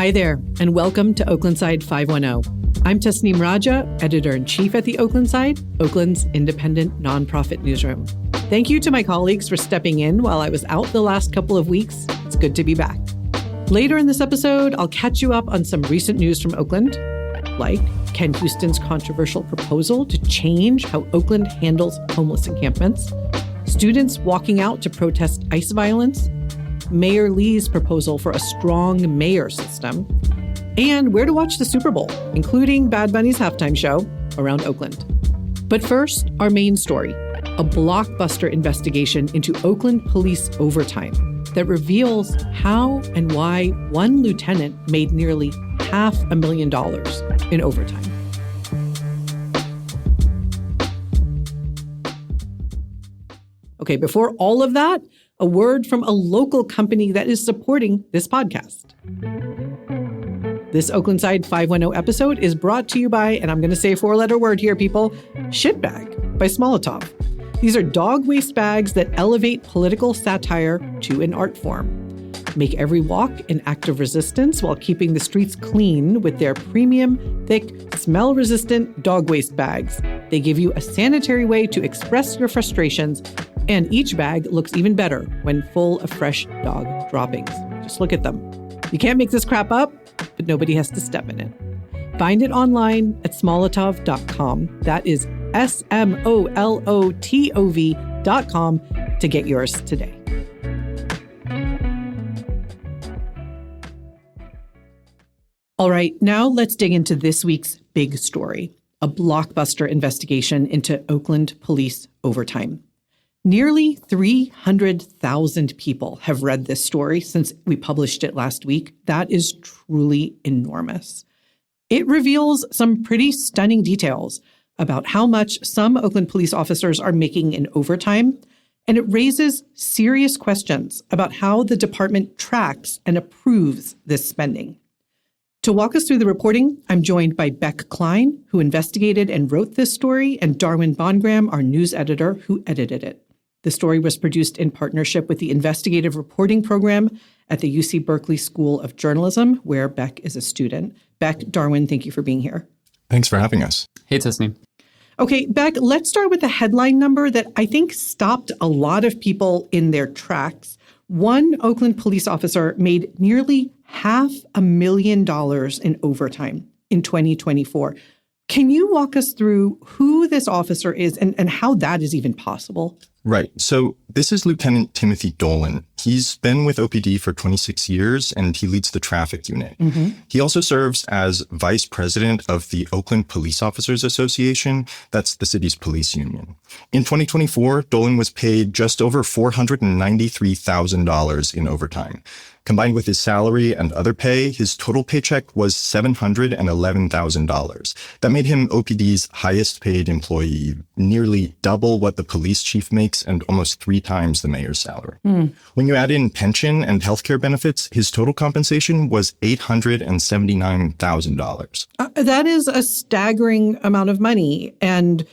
Hi there, and welcome to Oaklandside 510. I'm Tasneem Raja, editor-in-chief at the Oaklandside, Oakland's independent nonprofit newsroom. Thank you to my colleagues for stepping in while I was out the last couple of weeks. It's good to be back. Later in this episode, I'll catch you up on some recent news from Oakland, like Ken Houston's controversial proposal to change how Oakland handles homeless encampments, students walking out to protest ICE violence, Mayor Lee's proposal for a strong mayor system, and where to watch the Super Bowl, including Bad Bunny's halftime show around Oakland. But first, our main story, a blockbuster investigation into Oakland police overtime that reveals how and why one lieutenant made nearly $500,000 in overtime. Okay, before all of that, a word from a local company that is supporting this podcast. This Oaklandside 510 episode is brought to you by, and I'm going to say a four-letter word here, people, Shitbag by Smolotov. These are dog waste bags that elevate political satire to an art form. Make every walk an act of resistance while keeping the streets clean with their premium, thick, smell-resistant dog waste bags. They give you a sanitary way to express your frustrations, and each bag looks even better when full of fresh dog droppings. Just look at them. You can't make this crap up, but nobody has to step in it. Find it online at smolotov.com. That is SMOLOTOV.com to get yours today. All right, now let's dig into this week's big story, a blockbuster investigation into Oakland police overtime. Nearly 300,000 people have read this story since we published it last week. That is truly enormous. It reveals some pretty stunning details about how much some Oakland police officers are making in overtime, and it raises serious questions about how the department tracks and approves this spending. To walk us through the reporting, I'm joined by Beck Klein, who investigated and wrote this story, and Darwin BondGraham, our news editor, who edited it. The story was produced in partnership with the investigative reporting program at the UC Berkeley School of Journalism, where Beck is a student. Beck, Darwin, thank you for being here. Thanks for having us. Hey, Tasneem. Okay, Beck, let's start with the headline number that I think stopped a lot of people in their tracks. One Oakland police officer made nearly $500,000 in overtime in 2024. Can you walk us through who this officer is and how that is even possible? Right. So this is Lieutenant Timothy Dolan. He's been with OPD for 26 years, and he leads the traffic unit. Mm-hmm. He also serves as vice president of the Oakland Police Officers Association. That's the city's police union. In 2024, Dolan was paid just over $493,000 in overtime. Combined with his salary and other pay, his total paycheck was $711,000. That made him OPD's highest paid employee, nearly double what the police chief makes and almost 3 times the mayor's salary. When you add in pension and healthcare benefits, his total compensation was $879,000. That is a staggering amount of money. And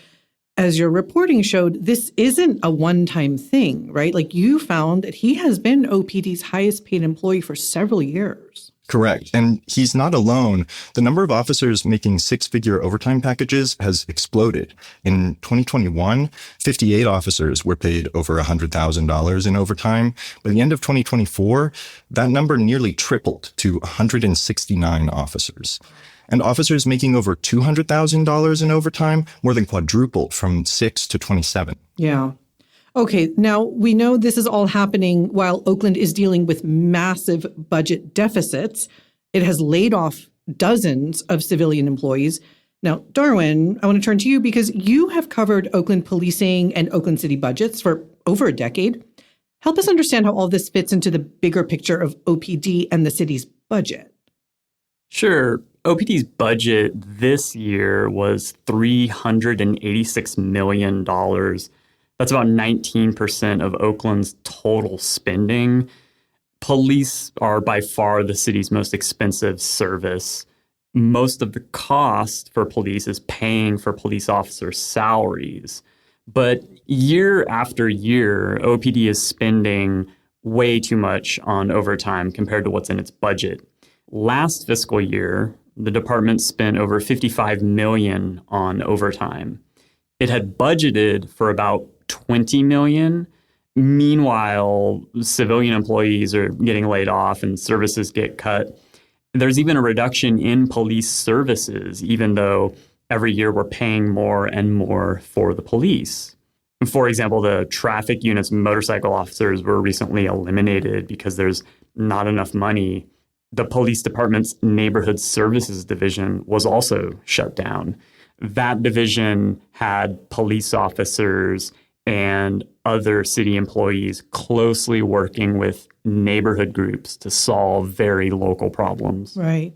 as your reporting showed, this isn't a one-time thing, right? Like, you found that he has been OPD's highest paid employee for several years. Correct. And he's not alone. The number of officers making 6-figure overtime packages has exploded. In 2021, 58 officers were paid over $100,000 in overtime. By the end of 2024, that number nearly tripled to 169 officers. And officers making over $200,000 in overtime more than quadrupled from 6 to 27. Yeah. Okay, now we know this is all happening while Oakland is dealing with massive budget deficits. It has laid off dozens of civilian employees. Now, Darwin, I want to turn to you because you have covered Oakland policing and Oakland city budgets for over a decade. Help us understand how all this fits into the bigger picture of OPD and the city's budget. Sure. OPD's budget this year was $386 million. That's about 19% of Oakland's total spending. Police are by far the city's most expensive service. Most of the cost for police is paying for police officers' salaries. But year after year, OPD is spending way too much on overtime compared to what's in its budget. Last fiscal year, the department spent over $55 million on overtime. It had budgeted for about $20 million. Meanwhile, civilian employees are getting laid off and services get cut. There's even a reduction in police services, even though every year we're paying more and more for the police. For example, the traffic unit's motorcycle officers were recently eliminated because there's not enough money. The police department's neighborhood services division was also shut down. That division had police officers and other city employees closely working with neighborhood groups to solve very local problems. Right.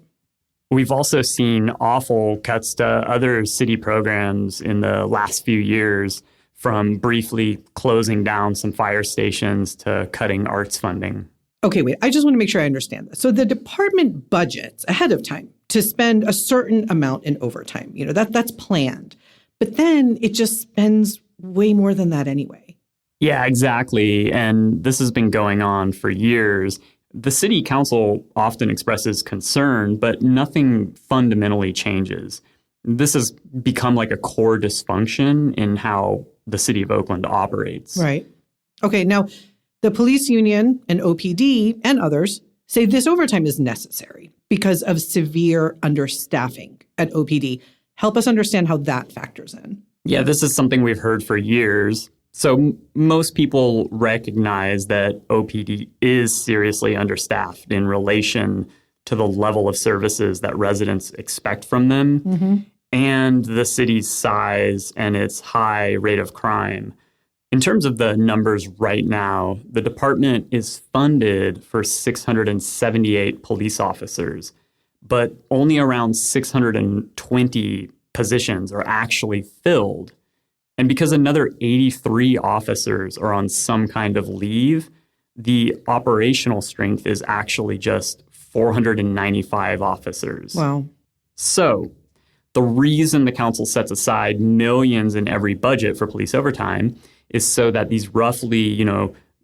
We've also seen awful cuts to other city programs in the last few years, from briefly closing down some fire stations to cutting arts funding. Okay, wait, I just want to make sure I understand this. So the department budgets ahead of time to spend a certain amount in overtime. That's planned. But then it just spends way more than that anyway. Yeah, exactly. And this has been going on for years. The city council often expresses concern, but nothing fundamentally changes. This has become like a core dysfunction in how the city of Oakland operates. Right. Okay, now the police union and OPD and others say this overtime is necessary because of severe understaffing at OPD. Help us understand how that factors in. Yeah, this is something we've heard for years. So most people recognize that OPD is seriously understaffed in relation to the level of services that residents expect from them and the city's size and its high rate of crime. In terms of the numbers right now, the department is funded for 678 police officers, but only around 620 positions are actually filled. And because another 83 officers are on some kind of leave, the operational strength is actually just 495 officers. Wow. So the reason the council sets aside millions in every budget for police overtime is so that these roughly,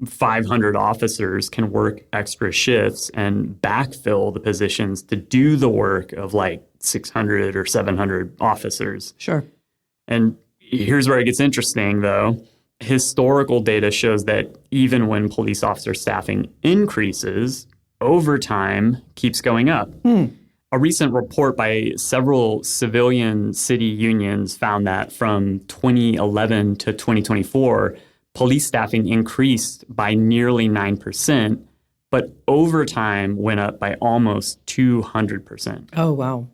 500 officers can work extra shifts and backfill the positions to do the work of like 600 or 700 officers. Sure. And here's where it gets interesting, though. Historical data shows that even when police officer staffing increases, overtime keeps going up. A recent report by several civilian city unions found that from 2011 to 2024, police staffing increased by nearly 9%, but overtime went up by almost 200%. Oh, wow.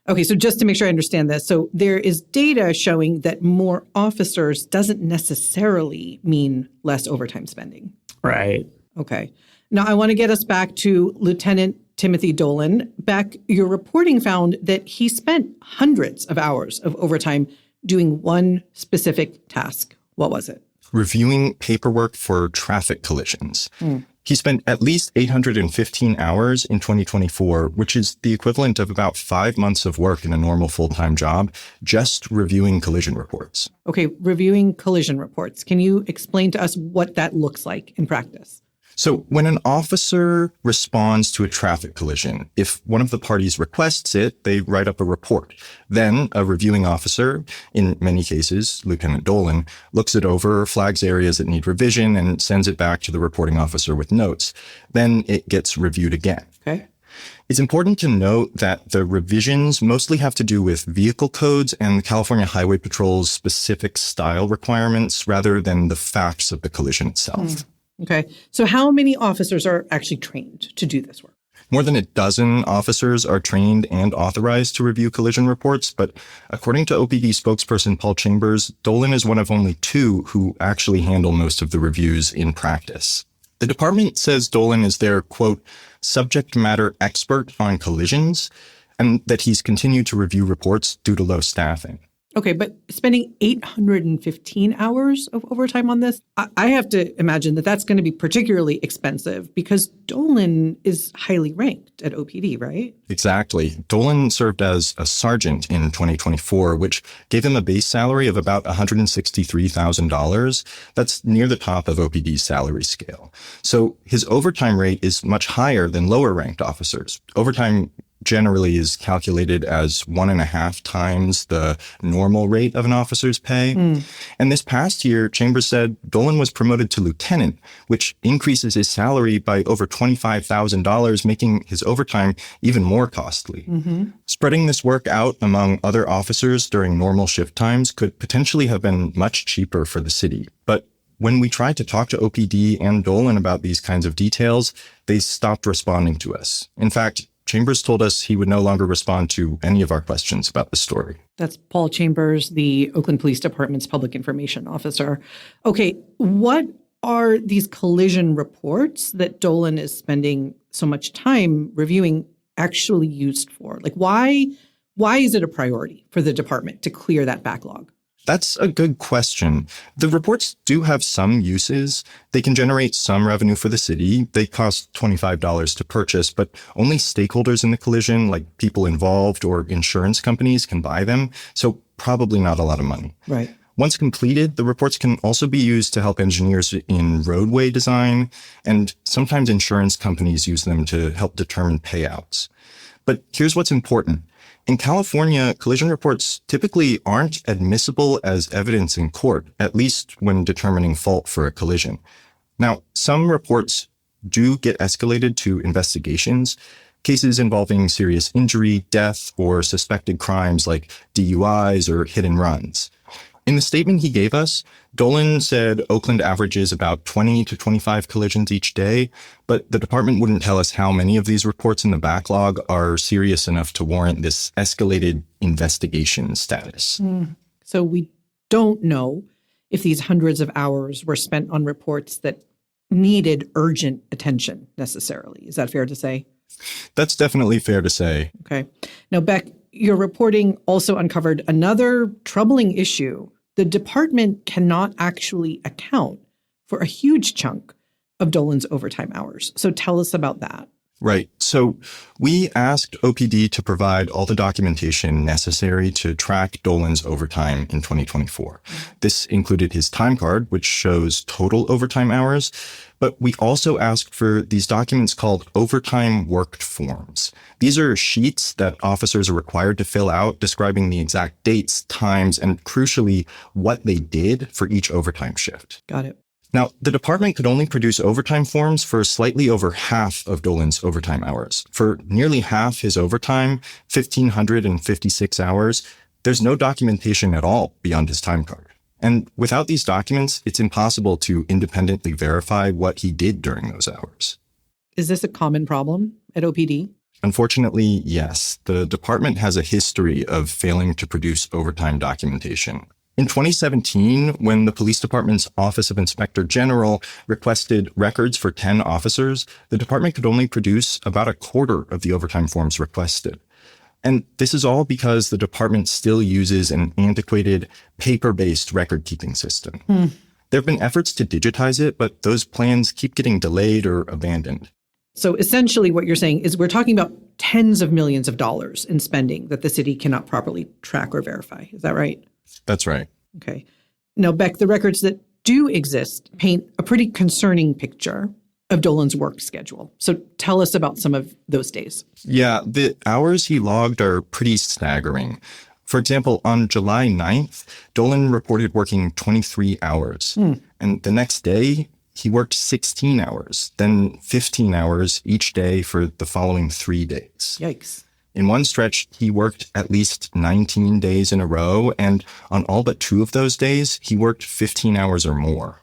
Okay, so just to make sure I understand this, so there is data showing that more officers doesn't necessarily mean less overtime spending. Right. Okay. Now, I want to get us back to Lieutenant Timothy Dolan. Beck, your reporting found that he spent hundreds of hours of overtime doing one specific task. What was it? Reviewing paperwork for traffic collisions. He spent at least 815 hours in 2024, which is the equivalent of about 5 months of work in a normal full-time job, just reviewing collision reports. Okay, reviewing collision reports. Can you explain to us what that looks like in practice? So when an officer responds to a traffic collision, if one of the parties requests it, they write up a report. Then a reviewing officer, in many cases, Lieutenant Dolan, looks it over, flags areas that need revision, and sends it back to the reporting officer with notes. Then it gets reviewed again. Okay. It's important to note that the revisions mostly have to do with vehicle codes and the California Highway Patrol's specific style requirements rather than the facts of the collision itself. Okay. So how many officers are actually trained to do this work? More than a dozen officers are trained and authorized to review collision reports, but according to OPD spokesperson Paul Chambers, Dolan is one of only 2 who actually handle most of the reviews in practice. The department says Dolan is their, quote, subject matter expert on collisions, and that he's continued to review reports due to low staffing. Okay, but spending 815 hours of overtime on this, I have to imagine that that's going to be particularly expensive because Dolan is highly ranked at OPD, right? Exactly. Dolan served as a sergeant in 2024, which gave him a base salary of about $163,000. That's near the top of OPD's salary scale. So his overtime rate is much higher than lower ranked officers. Overtime generally is calculated as 1.5 times the normal rate of an officer's pay. And this past year, Chambers said Dolan was promoted to lieutenant, which increases his salary by over $25,000, making his overtime even more costly. Spreading this work out among other officers during normal shift times could potentially have been much cheaper for the city. But when we tried to talk to OPD and Dolan about these kinds of details, they stopped responding to us. In fact, Chambers told us he would no longer respond to any of our questions about the story. That's Paul Chambers, the Oakland Police Department's public information officer. Okay, what are these collision reports that Dolan is spending so much time reviewing actually used for? Like, why is it a priority for the department to clear that backlog? That's a good question. The reports do have some uses. They can generate some revenue for the city. They cost $25 to purchase, but only stakeholders in the collision, like people involved or insurance companies, can buy them. So probably not a lot of money. Right. Once completed, the reports can also be used to help engineers in roadway design, and sometimes insurance companies use them to help determine payouts. But here's what's important. In California, collision reports typically aren't admissible as evidence in court, at least when determining fault for a collision. Now, some reports do get escalated to investigations, cases involving serious injury, death, or suspected crimes like DUIs or hit and runs. In the statement he gave us, Dolan said Oakland averages about 20 to 25 collisions each day, but the department wouldn't tell us how many of these reports in the backlog are serious enough to warrant this escalated investigation status. So we don't know if these hundreds of hours were spent on reports that needed urgent attention necessarily. Is that fair to say? That's definitely fair to say. Okay. Now, Beck, your reporting also uncovered another troubling issue. The department cannot actually account for a huge chunk of Dolan's overtime hours. So tell us about that. Right. So we asked OPD to provide all the documentation necessary to track Dolan's overtime in 2024. This included his time card, which shows total overtime hours. But we also asked for these documents called overtime worked forms. These are sheets that officers are required to fill out describing the exact dates, times, and crucially, what they did for each overtime shift. Got it. Now, the department could only produce overtime forms for slightly over half of Dolan's overtime hours. For nearly half his overtime, 1,556 hours, there's no documentation at all beyond his time card. And without these documents, it's impossible to independently verify what he did during those hours. Is this a common problem at OPD? Unfortunately, yes. The department has a history of failing to produce overtime documentation. In 2017, when the police department's Office of Inspector General requested records for 10 officers, the department could only produce about a quarter of the overtime forms requested. And this is all because the department still uses an antiquated paper-based record-keeping system. There have been efforts to digitize it, but those plans keep getting delayed or abandoned. So essentially what you're saying is we're talking about tens of millions of dollars in spending that the city cannot properly track or verify. Is that right? That's right. Okay. Now, Beck, the records that do exist paint a pretty concerning picture of Dolan's work schedule. So tell us about some of those days. Yeah, the hours he logged are pretty staggering. For example, on July 9th, Dolan reported working 23 hours. And the next day, he worked 16 hours, then 15 hours each day for the following 3 days. Yikes. In one stretch, he worked at least 19 days in a row, and on all but 2 of those days, he worked 15 hours or more.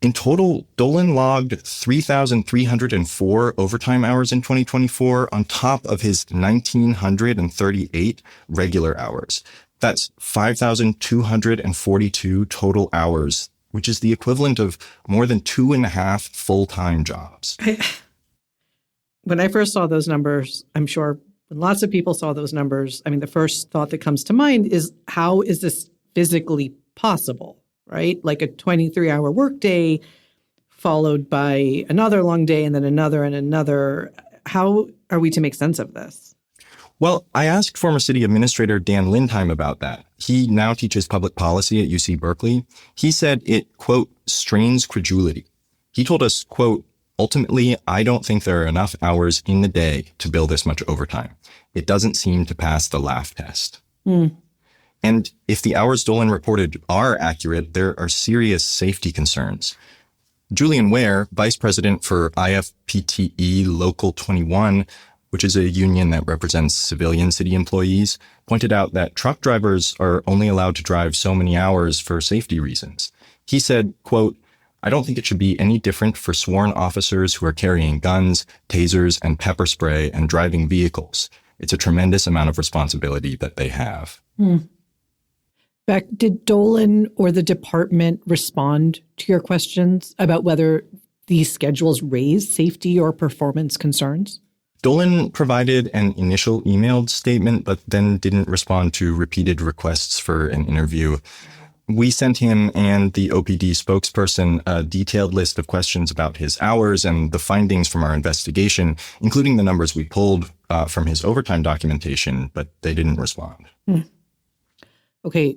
In total, Dolan logged 3,304 overtime hours in 2024 on top of his 1,938 regular hours. That's 5,242 total hours, which is the equivalent of more than 2.5 full-time jobs. When I first saw those numbers, I'm sure when lots of people saw those numbers, I mean, the first thought that comes to mind is, how is this physically possible, right? Like a 23-hour workday followed by another long day and then another and another. How are we to make sense of this? Well, I asked former city administrator Dan Lindheim about that. He now teaches public policy at UC Berkeley. He said it, quote, strains credulity. He told us, quote, ultimately, I don't think there are enough hours in the day to bill this much overtime. It doesn't seem to pass the laugh test. And if the hours Dolan reported are accurate, there are serious safety concerns. Julian Ware, vice president for IFPTE Local 21, which is a union that represents civilian city employees, pointed out that truck drivers are only allowed to drive so many hours for safety reasons. He said, quote, I don't think it should be any different for sworn officers who are carrying guns, tasers, and pepper spray and driving vehicles. It's a tremendous amount of responsibility that they have. Beck, did Dolan or the department respond to your questions about whether these schedules raise safety or performance concerns? Dolan provided an initial emailed statement, but then didn't respond to repeated requests for an interview. We sent him and the OPD spokesperson a detailed list of questions about his hours and the findings from our investigation, including the numbers we pulled from his overtime documentation, but they didn't respond. Okay,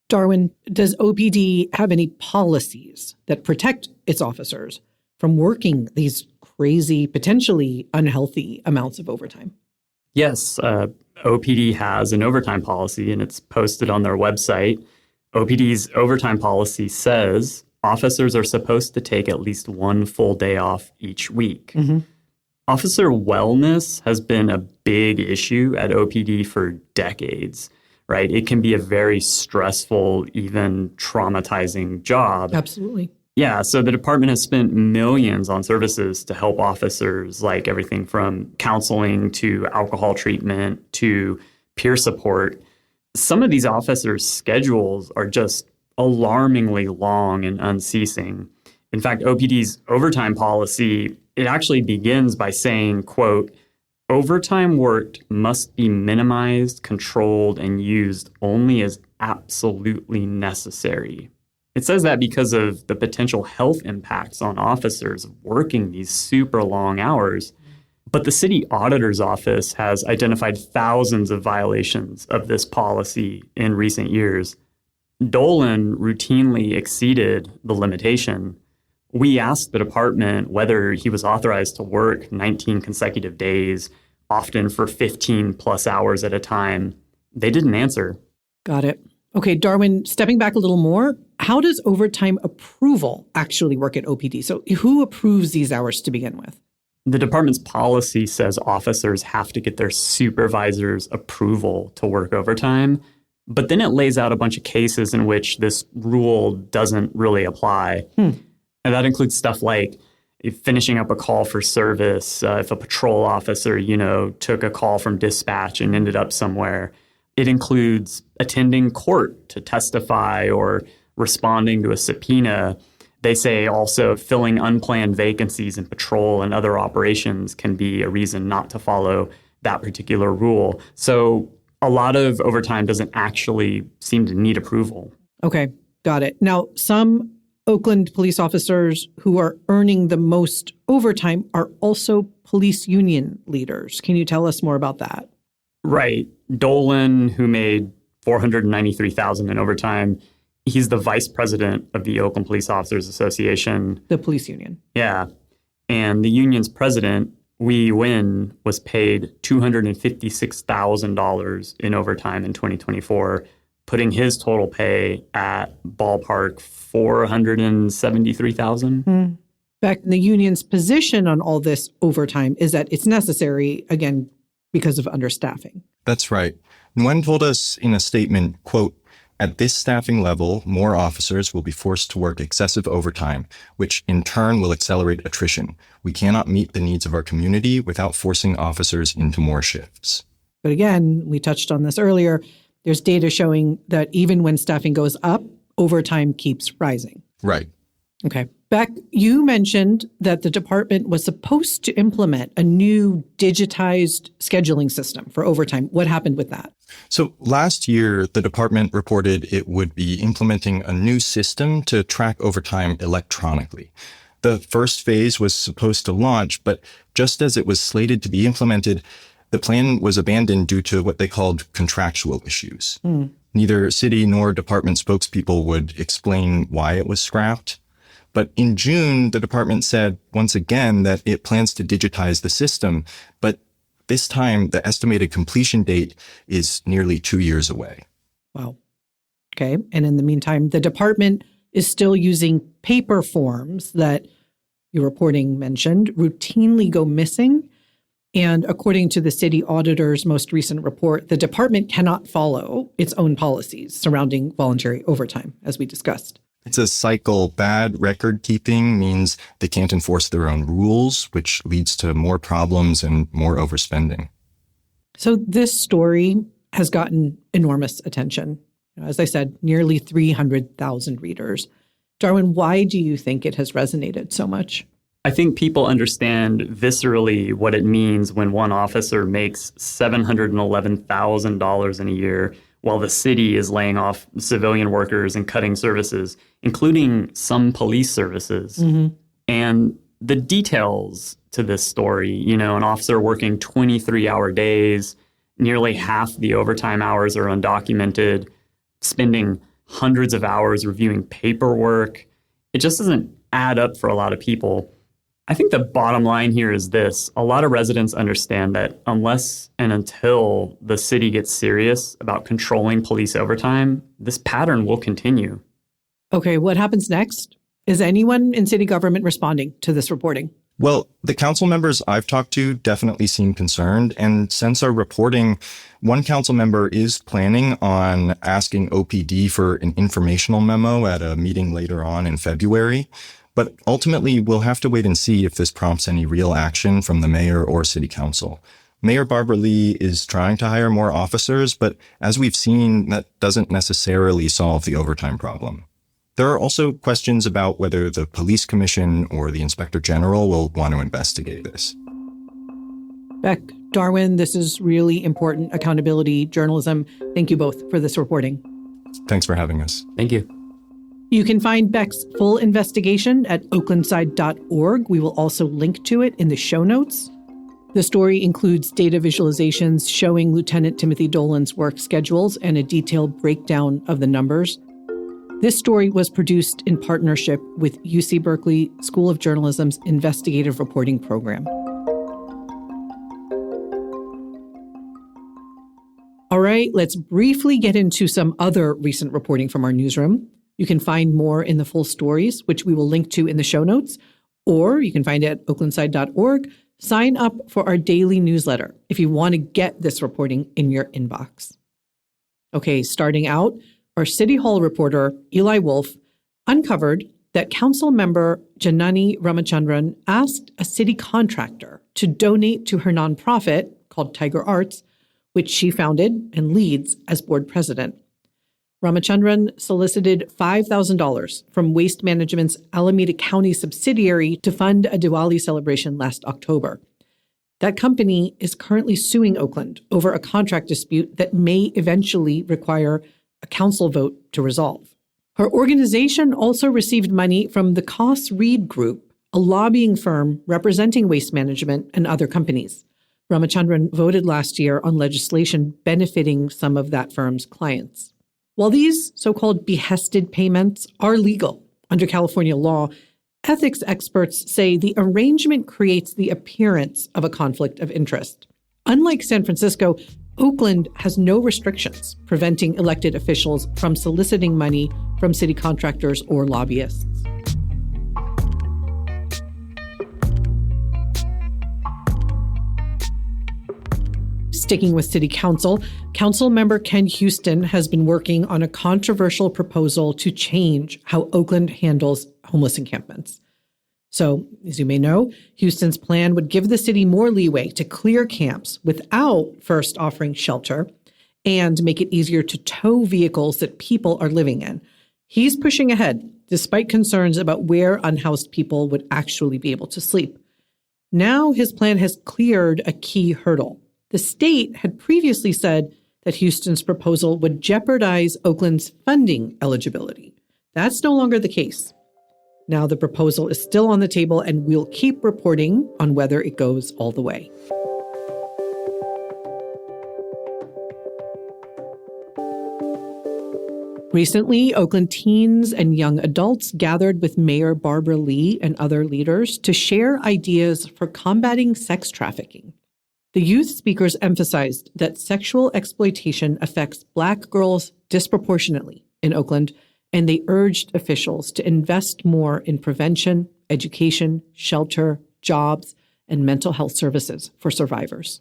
Darwin, does OPD have any policies that protect its officers from working these crazy, potentially unhealthy amounts of overtime? Yes, OPD has an overtime policy, and it's posted on their website. OPD's overtime policy says officers are supposed to take at least one full day off each week. Officer wellness has been a big issue at OPD for decades, right? It can be a very stressful, even traumatizing job. Absolutely. Yeah, so the department has spent millions on services to help officers, like everything from counseling to alcohol treatment to peer support. Some of these officers' schedules are just alarmingly long and unceasing. In fact, OPD's overtime policy, it actually begins by saying, quote, overtime worked must be minimized, controlled, and used only as absolutely necessary. It says that because of the potential health impacts on officers working these super long hours. But the city auditor's office has identified thousands of violations of this policy in recent years. Dolan routinely exceeded the limitation. We asked the department whether he was authorized to work 19 consecutive days, often for 15 plus hours at a time. They didn't answer. Got it. Okay, Darwin, stepping back a little more, how does overtime approval actually work at OPD? So who approves these hours to begin with? The department's policy says officers have to get their supervisor's approval to work overtime, but then it lays out a bunch of cases in which this rule doesn't really apply. And that includes stuff like if finishing up a call for service, if a patrol officer, took a call from dispatch and ended up somewhere. It includes attending court to testify or responding to a subpoena. They say also filling unplanned vacancies in patrol and other operations can be a reason not to follow that particular rule. So a lot of overtime doesn't actually seem to need approval. Okay, got it. Now, some Oakland police officers who are earning the most overtime are also police union leaders. Can you tell us more about that? Right. Dolan, who made $493,000 in overtime, he's the vice president of the Oakland Police Officers Association. The police union. Yeah. And the union's president, Wee Win, was paid $256,000 in overtime in 2024, putting his total pay at ballpark $473,000. Beck, the union's position on all this overtime is that it's necessary, again, because of understaffing. That's right. Nguyen told us in a statement, quote, at this staffing level, more officers will be forced to work excessive overtime, which in turn will accelerate attrition. We cannot meet the needs of our community without forcing officers into more shifts. But again, we touched on this earlier, there's data showing that even when staffing goes up, overtime keeps rising. Right. Okay. Beck, you mentioned that the department was supposed to implement a new digitized scheduling system for overtime. What happened with that? So last year, the department reported it would be implementing a new system to track overtime electronically. The first phase was supposed to launch, but just as it was slated to be implemented, the plan was abandoned due to what they called contractual issues. Neither city nor department spokespeople would explain why it was scrapped. But in June, the department said once again that it plans to digitize the system, but this time the estimated completion date is nearly 2 years away. Wow. Okay. And in the meantime, the department is still using paper forms that your reporting mentioned routinely go missing. And according to the city auditor's most recent report, the department cannot follow its own policies surrounding voluntary overtime, as we discussed. It's a cycle. Bad record keeping means they can't enforce their own rules, which leads to more problems and more overspending. So this story has gotten enormous attention. As I said, nearly 300,000 readers. Darwin, why do you think it has resonated so much? I think people understand viscerally what it means when one officer makes $711,000 in a year while the city is laying off civilian workers and cutting services, including some police services. And the details to this story, an officer working 23-hour days, nearly half the overtime hours are undocumented, spending hundreds of hours reviewing paperwork. It just doesn't add up for a lot of people. I think the bottom line here is this. A lot of residents understand that unless and until the city gets serious about controlling police overtime, this pattern will continue. Okay, what happens next? Is anyone in city government responding to this reporting? Well, the council members I've talked to definitely seem concerned. And since our reporting, one council member is planning on asking OPD for an informational memo at a meeting later on in February. But ultimately, we'll have to wait and see if this prompts any real action from the mayor or city council. Mayor Barbara Lee is trying to hire more officers, but as we've seen, that doesn't necessarily solve the overtime problem. There are also questions about whether the police commission or the inspector general will want to investigate this. Beck, Darwin, this is really important accountability journalism. Thank you both for this reporting. Thanks for having us. Thank you. You can find Beck's full investigation at oaklandside.org. We will also link to it in the show notes. The story includes data visualizations showing Lieutenant Timothy Dolan's work schedules and a detailed breakdown of the numbers. This story was produced in partnership with UC Berkeley School of Journalism's investigative reporting program. All right, let's briefly get into some other recent reporting from our newsroom. You can find more in the full stories, which we will link to in the show notes, or you can find it at oaklandside.org. Sign up for our daily newsletter if you want to get this reporting in your inbox. Okay, starting out, our City Hall reporter, Eli Wolf, uncovered that council member Janani Ramachandran asked a city contractor to donate to her nonprofit called Tiger Arts, which she founded and leads as board president. Ramachandran solicited $5,000 from Waste Management's Alameda County subsidiary to fund a Diwali celebration last October. That company is currently suing Oakland over a contract dispute that may eventually require a council vote to resolve. Her organization also received money from the Koss Reed Group, a lobbying firm representing Waste Management and other companies. Ramachandran voted last year on legislation benefiting some of that firm's clients. While these so-called behested payments are legal under California law, ethics experts say the arrangement creates the appearance of a conflict of interest. Unlike San Francisco, Oakland has no restrictions preventing elected officials from soliciting money from city contractors or lobbyists. Sticking with City Council, Councilmember Ken Houston has been working on a controversial proposal to change how Oakland handles homeless encampments. So, as you may know, Houston's plan would give the city more leeway to clear camps without first offering shelter and make it easier to tow vehicles that people are living in. He's pushing ahead despite concerns about where unhoused people would actually be able to sleep. Now his plan has cleared a key hurdle. The state had previously said that Houston's proposal would jeopardize Oakland's funding eligibility. That's no longer the case. Now the proposal is still on the table, and we'll keep reporting on whether it goes all the way. Recently, Oakland teens and young adults gathered with Mayor Barbara Lee and other leaders to share ideas for combating sex trafficking. The youth speakers emphasized that sexual exploitation affects Black girls disproportionately in Oakland, and they urged officials to invest more in prevention, education, shelter, jobs, and mental health services for survivors.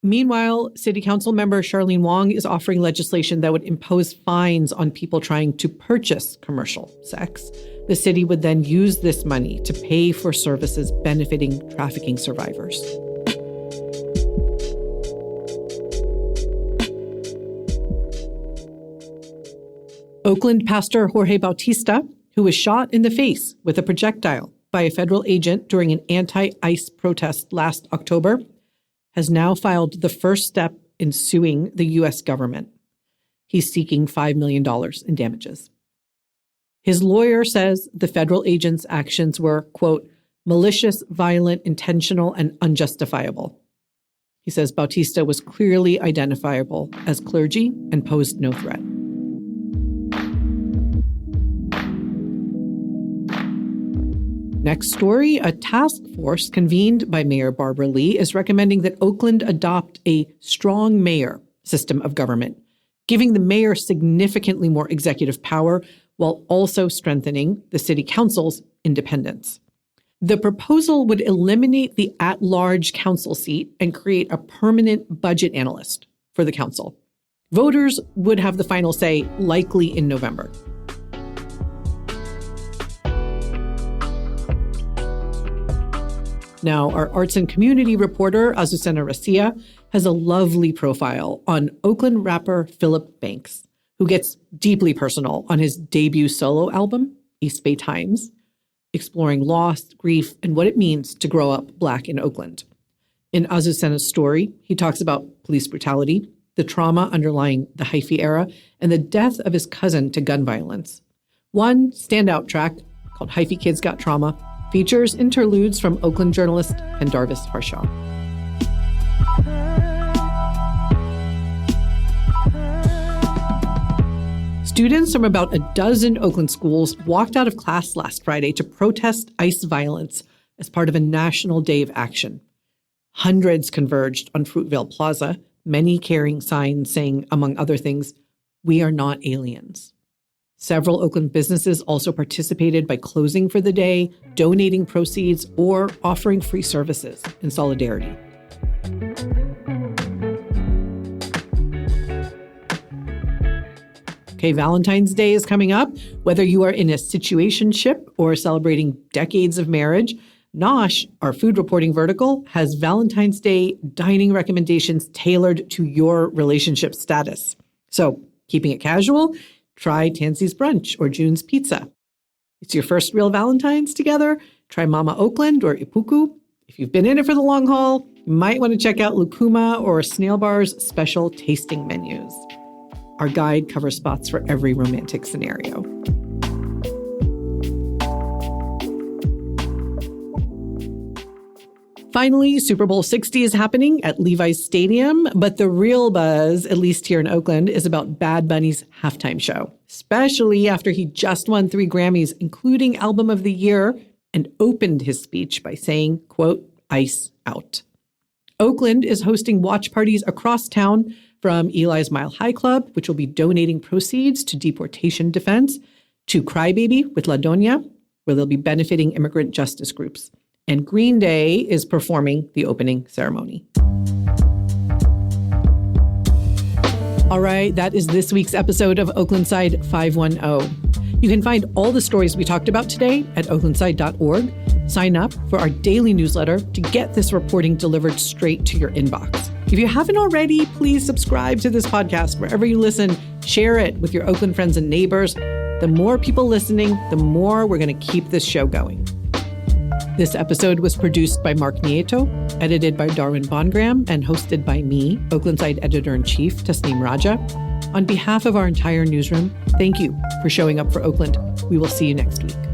Meanwhile, City Council member Charlene Wong is offering legislation that would impose fines on people trying to purchase commercial sex. The city would then use this money to pay for services benefiting trafficking survivors. Oakland pastor Jorge Bautista, who was shot in the face with a projectile by a federal agent during an anti-ICE protest last October, has now filed the first step in suing the U.S. government. He's seeking $5 million in damages. His lawyer says the federal agent's actions were, quote, malicious, violent, intentional, and unjustifiable. He says Bautista was clearly identifiable as clergy and posed no threat. Next story, a task force convened by Mayor Barbara Lee is recommending that Oakland adopt a strong mayor system of government, giving the mayor significantly more executive power while also strengthening the city council's independence. The proposal would eliminate the at-large council seat and create a permanent budget analyst for the council. Voters would have the final say, likely in November. Now, our arts and community reporter, Azucena Racia, has a lovely profile on Oakland rapper Philip Banks, who gets deeply personal on his debut solo album, East Bay Times, exploring loss, grief, and what it means to grow up Black in Oakland. In Azucena's story, he talks about police brutality, the trauma underlying the Hyphy era, and the death of his cousin to gun violence. One standout track, called Hyphy Kids Got Trauma, features interludes from Oakland journalist Pendarvis Harshaw. Students from about a dozen Oakland schools walked out of class last Friday to protest ICE violence as part of a national day of action. Hundreds converged on Fruitvale Plaza, many carrying signs saying, among other things, "We are not aliens." Several Oakland businesses also participated by closing for the day, donating proceeds, or offering free services in solidarity. Okay, Valentine's Day is coming up. Whether you are in a situationship or celebrating decades of marriage, Nosh, our food reporting vertical, has Valentine's Day dining recommendations tailored to your relationship status. So, keeping it casual, try Tansey's Brunch or June's Pizza. It's your first real Valentine's together. Try Mama Oakland or Ipuku. If you've been in it for the long haul, you might want to check out Lukuma or Snail Bar's special tasting menus. Our guide covers spots for every romantic scenario. Finally, Super Bowl 60 is happening at Levi's Stadium, but the real buzz, at least here in Oakland, is about Bad Bunny's halftime show, especially after he just won 3 Grammys, including Album of the Year, and opened his speech by saying, quote, "Ice out." Oakland is hosting watch parties across town, from Eli's Mile High Club, which will be donating proceeds to deportation defense, to Crybaby with La Doña, where they'll be benefiting immigrant justice groups. And Green Day is performing the opening ceremony. All right, that is this week's episode of Oaklandside 510. You can find all the stories we talked about today at oaklandside.org. Sign up for our daily newsletter to get this reporting delivered straight to your inbox. If you haven't already, please subscribe to this podcast wherever you listen. Share it with your Oakland friends and neighbors. The more people listening, the more we're going to keep this show going. This episode was produced by Mark Nieto, edited by Darwin BondGraham, and hosted by me, Oaklandside Editor-in-Chief Tasneem Raja. On behalf of our entire newsroom, thank you for showing up for Oakland. We will see you next week.